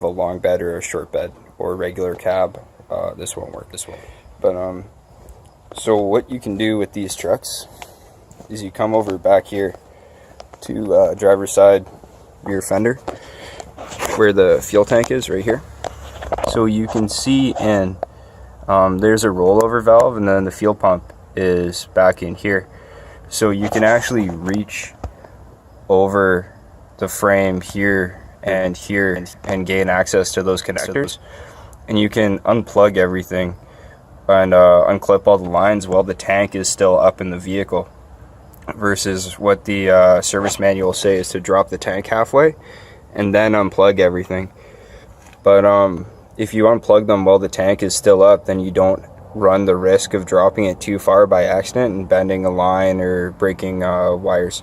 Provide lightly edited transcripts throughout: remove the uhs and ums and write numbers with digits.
a long bed or a short bed or a regular cab, this won't work. But so what you can do with these trucks is you come over back here to driver's side rear fender where the fuel tank is right here. So you can see in there's a rollover valve, and then the fuel pump is back in here. So you can actually reach over the frame here and gain access to those connectors, and you can unplug everything and unclip all the lines while the tank is still up in the vehicle, versus what the service manual say is to drop the tank halfway and then unplug everything. But if you unplug them while the tank is still up, then you don't run the risk of dropping it too far by accident and bending a line or breaking wires.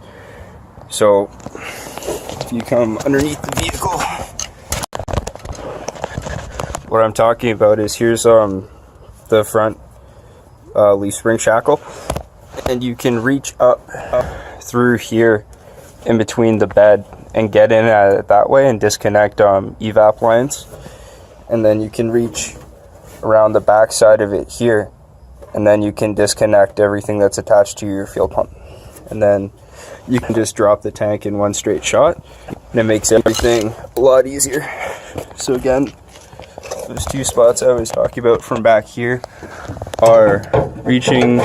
So if you come underneath the vehicle, what I'm talking about is here's the front leaf spring shackle, and you can reach up through here in between the bed and get in at it that way and disconnect evap lines. And then you can reach around the back side of it here, and then you can disconnect everything that's attached to your fuel pump, and then you can just drop the tank in one straight shot, and it makes everything a lot easier. So again, those two spots I was talking about from back here are reaching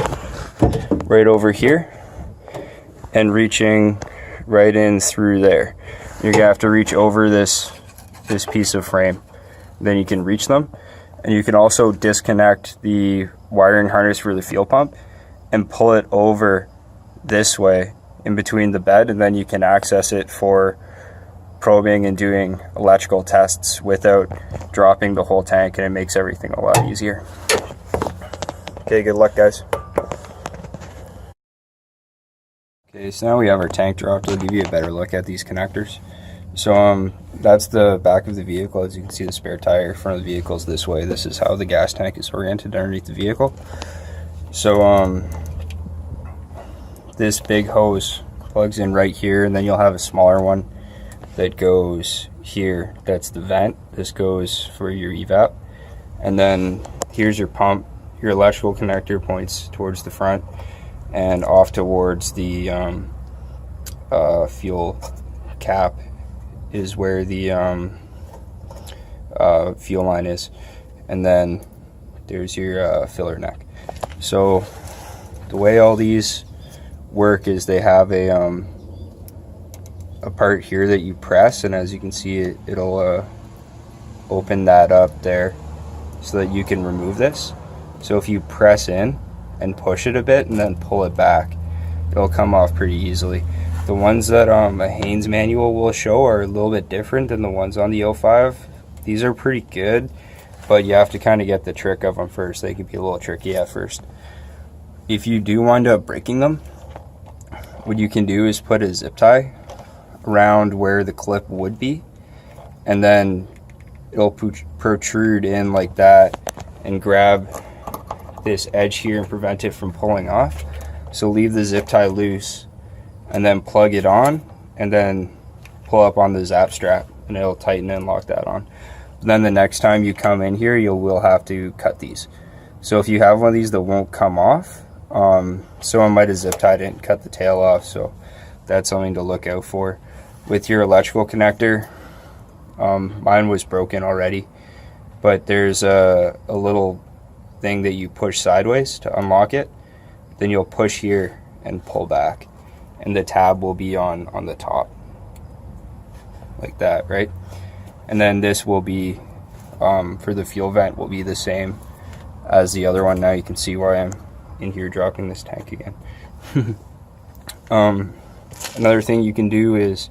right over here and reaching right in through there. You're gonna have to reach over this piece of frame, then you can reach them. And you can also disconnect the wiring harness for the fuel pump and pull it over this way in between the bed, and then you can access it for probing and doing electrical tests without dropping the whole tank, and it makes everything a lot easier. Okay, good luck, guys. Okay, so now we have our tank dropped. I'll give you a better look at these connectors. So that's the back of the vehicle. As you can see, the spare tire, front of the vehicle is this way. This is how the gas tank is oriented underneath the vehicle. So this big hose plugs in right here, and then you'll have a smaller one that goes here. That's the vent. This goes for your evap. And then here's your pump. Your electrical connector points towards the front and off towards the fuel cap is where the fuel line is, and then there's your filler neck. So the way all these work is they have a part here that you press, and as you can see, it'll open that up there so that you can remove this. So if you press in and push it a bit and then pull it back, it'll come off pretty easily. The ones that a Haynes manual will show are a little bit different than the ones on the 05. These are pretty good, but you have to kind of get the trick of them first. They can be a little tricky at first. If you do wind up breaking them, what you can do is put a zip tie around where the clip would be, and then it'll protrude in like that and grab this edge here and prevent it from pulling off. So leave the zip tie loose and then plug it on, and then pull up on the zap strap, and it'll tighten and lock that on. Then the next time you come in here, you will have to cut these. So if you have one of these that won't come off, someone might have zip tied it and cut the tail off, so that's something to look out for. With your electrical connector, mine was broken already, but there's a little thing that you push sideways to unlock it. Then you'll push here and pull back, and the tab will be on the top like that, right? And then this will be for the fuel vent will be the same as the other one. Now you can see why I'm in here dropping this tank again. Another thing you can do is,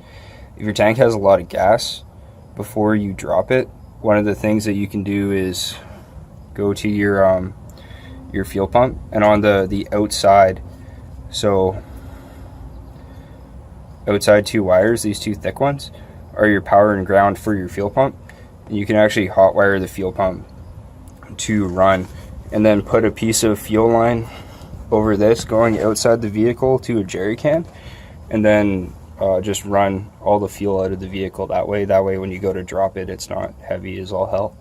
if your tank has a lot of gas, before you drop it, one of the things that you can do is go to your fuel pump, and on the outside, so outside two wires, these two thick ones, are your power and ground for your fuel pump. And you can actually hot wire the fuel pump to run, and then put a piece of fuel line over this going outside the vehicle to a jerry can, and then just run all the fuel out of the vehicle that way. That way when you go to drop it, it's not heavy as all hell.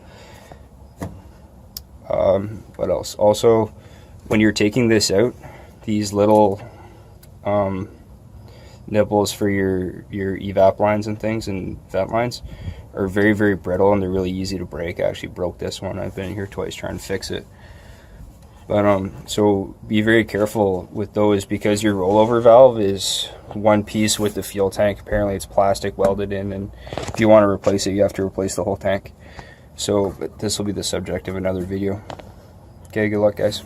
What else? Also, when you're taking this out, these little nipples for your evap lines and things and vent lines are very, very brittle, and they're really easy to break. I actually broke this one. I've been here twice trying to fix it. But so be very careful with those, because your rollover valve is one piece with the fuel tank. Apparently it's plastic welded in, and if you want to replace it, you have to replace the whole tank. So this will be the subject of another video. Okay, good luck, guys.